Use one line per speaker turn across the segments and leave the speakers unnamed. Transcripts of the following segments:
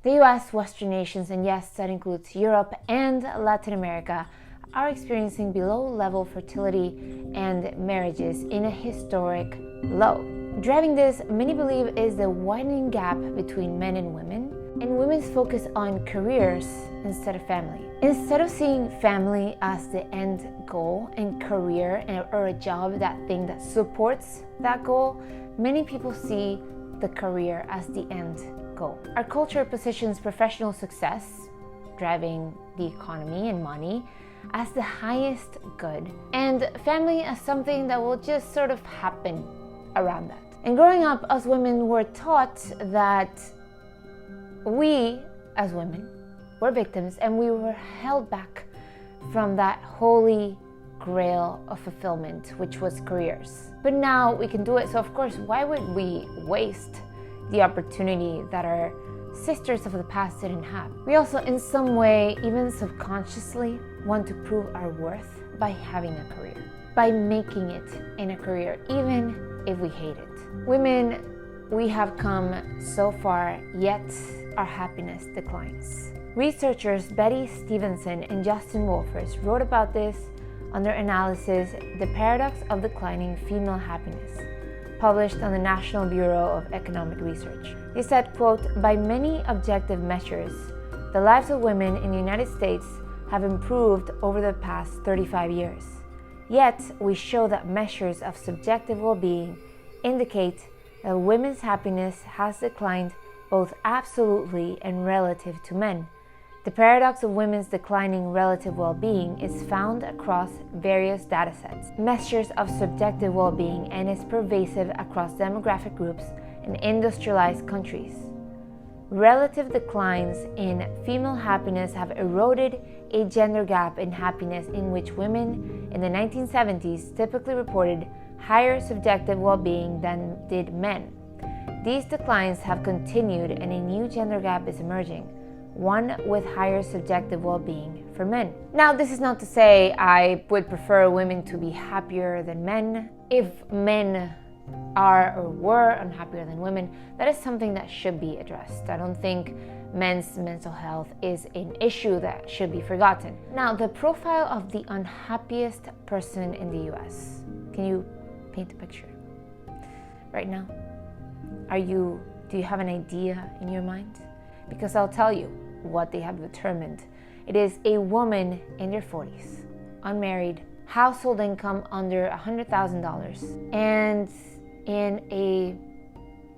The US, Western nations, and yes, that includes Europe and Latin America, are experiencing below-level fertility and marriages in a historic low. Driving this, many believe, is the widening gap between men and women, and women's focus on careers instead of family. Instead of seeing family as the end goal and career or a job, that thing that supports that goal, many people see the career as the end goal. Our culture positions professional success, driving the economy and money, as the highest good, and family as something that will just sort of happen around that. And growing up, us women were taught that we, as women, were victims, and we were held back from that holy grail of fulfillment, which was careers. But now we can do it, so of course, why would we waste the opportunity that our sisters of the past didn't have? We also, in some way, even subconsciously, want to prove our worth by having a career, by making it in a career, even if we hate it. Women, we have come so far, yet our happiness declines. Researchers Betty Stevenson and Justin Wolfers wrote about this on their analysis, The Paradox of Declining Female Happiness, published on the National Bureau of Economic Research. They said, quote, "By many objective measures, the lives of women in the United States have improved over the past 35 years. Yet, we show that measures of subjective well-being indicate that women's happiness has declined both absolutely and relative to men. The paradox of women's declining relative well-being is found across various datasets, measures of subjective well-being, and is pervasive across demographic groups and industrialized countries. Relative declines in female happiness have eroded a gender gap in happiness in which women in the 1970s typically reported higher subjective well-being than did men. These declines have continued, and a new gender gap is emerging, one with higher subjective well-being for men." Now, this is not to say I would prefer women to be happier than men. If men are or were unhappier than women, that is something that should be addressed. I don't think men's mental health is an issue that should be forgotten. Now, the profile of the unhappiest person in the US. Can you paint a picture right now? Do you have an idea in your mind? Because I'll tell you what they have determined. It is a woman in their 40s, unmarried, household income under $100,000, and in a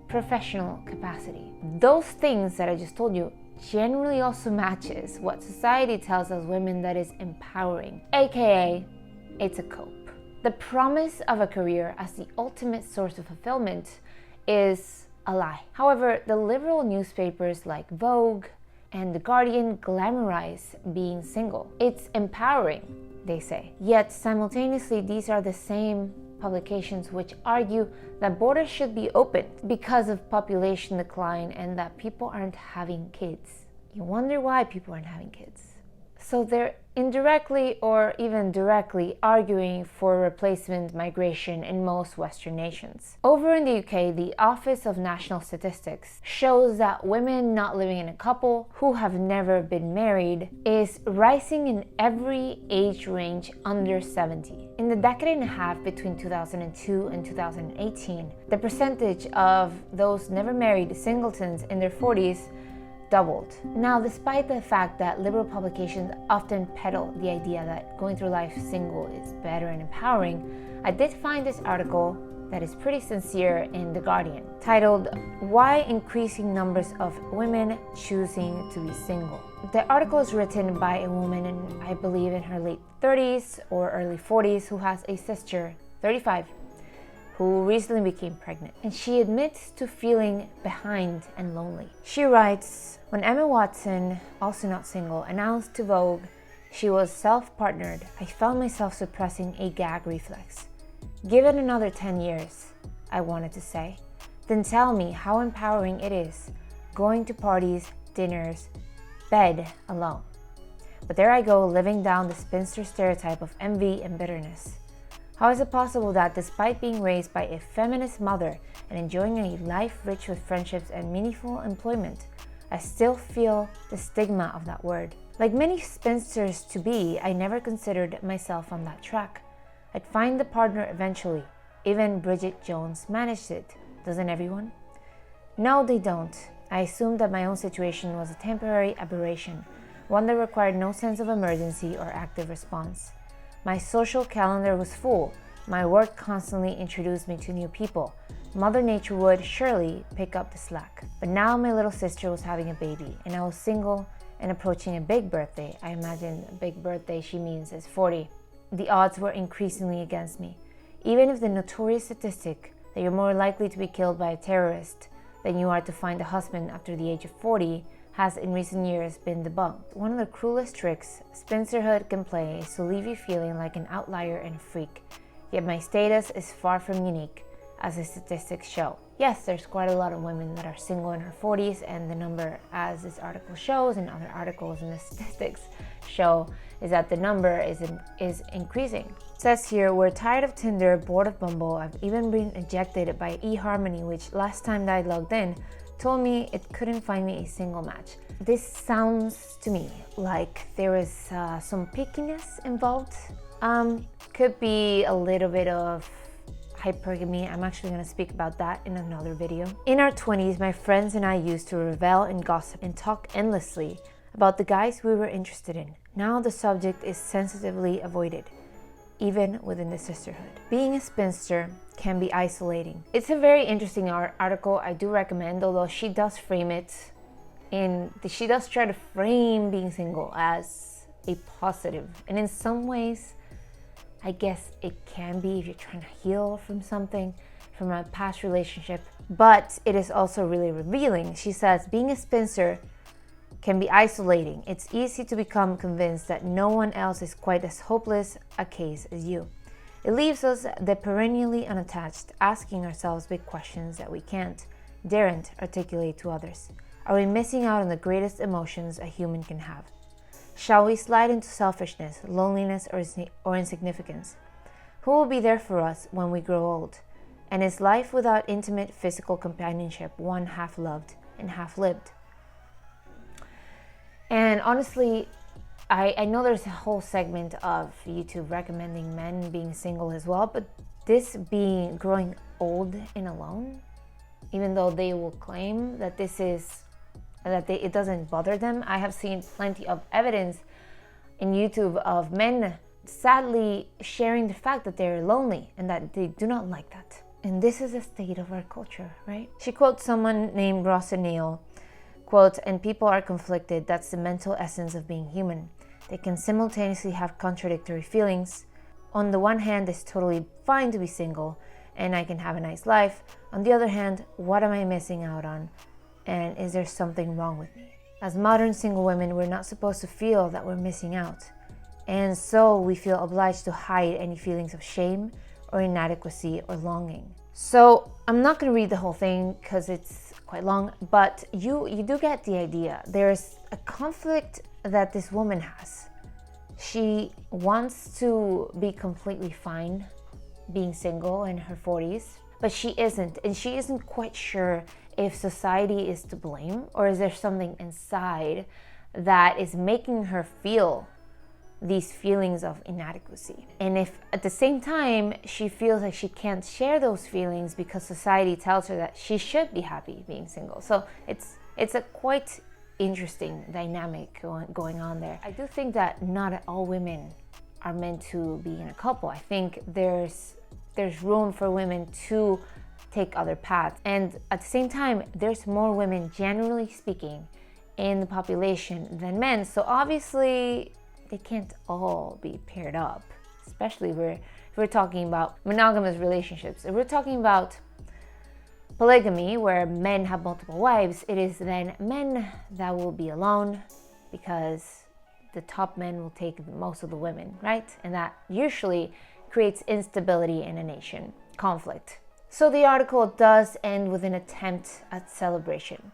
professional capacity. Those things that I just told you generally also matches what society tells us women that is empowering, aka it's a cope. The promise of a career as the ultimate source of fulfillment is a lie. However, the liberal newspapers like Vogue and The Guardian glamorize being single. It's empowering, they say. Yet simultaneously, these are the same publications which argue that borders should be opened because of population decline and that people aren't having kids. You wonder why people aren't having kids. So they're indirectly or even directly arguing for replacement migration in most Western nations. Over in the UK, the Office of National Statistics shows that women not living in a couple who have never been married is rising in every age range under 70. In the decade and a half between 2002 and 2018, the percentage of those never married singletons in their 40s doubled. Now, despite the fact that liberal publications often peddle the idea that going through life single is better and empowering, I did find this article that is pretty sincere in The Guardian, titled, "Why Increasing Numbers of Women Choosing to Be Single." The article is written by a woman I believe in her late 30s or early 40s who has a sister, 35, who recently became pregnant, and she admits to feeling behind and lonely. She writes, "When Emma Watson, also not single, announced to Vogue she was self-partnered, I found myself suppressing a gag reflex. Give it another 10 years, I wanted to say. Then tell me how empowering it is, going to parties, dinners, bed alone. But there I go, living down the spinster stereotype of envy and bitterness. How is it possible that despite being raised by a feminist mother and enjoying a life rich with friendships and meaningful employment, I still feel the stigma of that word. Like many spinsters to be, I never considered myself on that track. I'd find the partner eventually. Even Bridget Jones managed it. Doesn't everyone? No, they don't. I assumed that my own situation was a temporary aberration, one that required no sense of emergency or active response. My social calendar was full. My work constantly introduced me to new people. Mother Nature would surely pick up the slack. But now my little sister was having a baby, and I was single and approaching a big birthday. I imagine a big birthday she means is 40. The odds were increasingly against me. Even if the notorious statistic that you're more likely to be killed by a terrorist than you are to find a husband after the age of 40 has in recent years been debunked. One of the cruelest tricks Spinsterhood can play is to leave you feeling like an outlier and a freak. Yet my status is far from unique, as the statistics show. Yes, there's quite a lot of women that are single in her 40s, and the number, as this article shows and other articles and the statistics show, is that the number is increasing. It says here, we're tired of Tinder, bored of Bumble. I've even been ejected by eHarmony, which last time that I logged in told me it couldn't find me a single match. This sounds to me like there is some pickiness involved. Could be a little bit of hypergamy. I'm actually going to speak about that in another video. In our 20s, my friends and I used to revel in gossip and talk endlessly about the guys we were interested in. Now the subject is sensitively avoided, even within the sisterhood. Being a spinster can be isolating. It's a very interesting article. I do recommend, although she does frame it she does try to frame being single as a positive. And in some ways, I guess it can be if you're trying to heal from something, from a past relationship, but it is also really revealing. She says, being a spinster can be isolating. It's easy to become convinced that no one else is quite as hopeless a case as you. It leaves us the perennially unattached, asking ourselves big questions that we daren't articulate to others. Are we missing out on the greatest emotions a human can have? Shall we slide into selfishness, loneliness, or insignificance? Who will be there for us when we grow old? And is life without intimate physical companionship one half loved and half lived? And honestly, I know there's a whole segment of YouTube recommending men being single as well, but this being growing old and alone, even though they will claim that it doesn't bother them, I have seen plenty of evidence in YouTube of men sadly sharing the fact that they're lonely and that they do not like that. And this is a state of our culture, right? She quotes someone named Ross Neal, quote, and people are conflicted. That's the mental essence of being human. They can simultaneously have contradictory feelings. On the one hand, it's totally fine to be single and I can have a nice life. On the other hand, what am I missing out on? And is there something wrong with me? As modern single women, we're not supposed to feel that we're missing out. And so we feel obliged to hide any feelings of shame or inadequacy or longing. So I'm not going to read the whole thing because it's quite long, but you do get the idea. There's a conflict that this woman has. She wants to be completely fine being single in her 40s, but she isn't. And she isn't quite sure if society is to blame or is there something inside that is making her feel these feelings of inadequacy. And if at the same time she feels like she can't share those feelings because society tells her that she should be happy being single. So it's a quite interesting dynamic going on there. I do think that not all women are meant to be in a couple. I think there's room for women to take other paths. And at the same time, there's more women, generally speaking, in the population than men. So obviously, they can't all be paired up, especially if we're talking about monogamous relationships. If we're talking about polygamy, where men have multiple wives, it is then men that will be alone because the top men will take most of the women, right? And that usually creates instability in a nation, conflict. So the article does end with an attempt at celebration,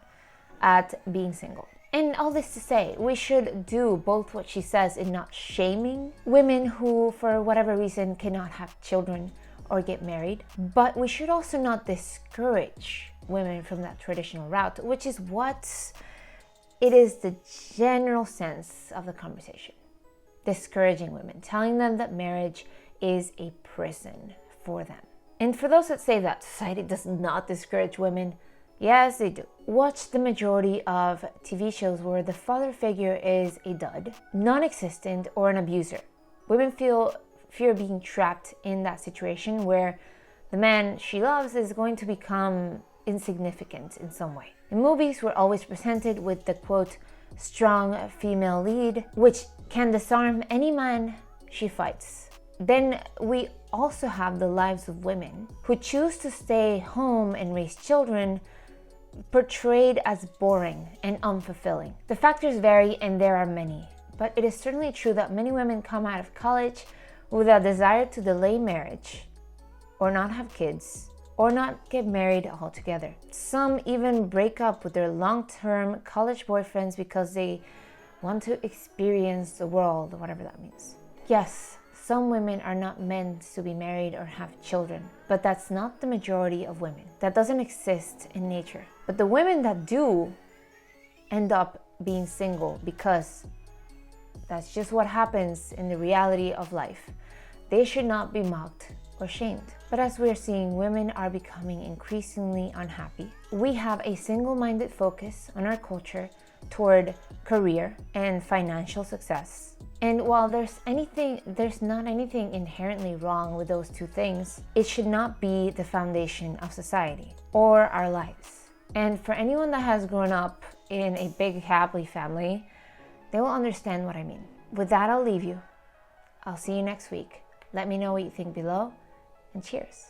at being single. And all this to say, we should do both what she says in not shaming women who, for whatever reason, cannot have children or get married, but we should also not discourage women from that traditional route, which is what it is the general sense of the conversation. Discouraging women, telling them that marriage is a prison for them. And for those that say that society does not discourage women, yes, they do. Watch the majority of TV shows where the father figure is a dud, non-existent, or an abuser. Women feel fear of being trapped in that situation where the man she loves is going to become insignificant in some way. In movies, we're always presented with the quote, strong female lead, which can disarm any man she fights. Then we also have the lives of women who choose to stay home and raise children, portrayed as boring and unfulfilling. The factors vary and there are many, but it is certainly true that many women come out of college with a desire to delay marriage or not have kids or not get married altogether. Some even break up with their long-term college boyfriends because they want to experience the world, whatever that means. Yes, some women are not meant to be married or have children, but that's not the majority of women. That doesn't exist in nature. But the women that do end up being single because that's just what happens in the reality of life. They should not be mocked or shamed. But as we're seeing, women are becoming increasingly unhappy. We have a single-minded focus on our culture toward career and financial success. And while there's not anything inherently wrong with those two things, it should not be the foundation of society or our lives. And for anyone that has grown up in a big happy family, they will understand what I mean. With that, I'll leave you. I'll see you next week. Let me know what you think below, and cheers.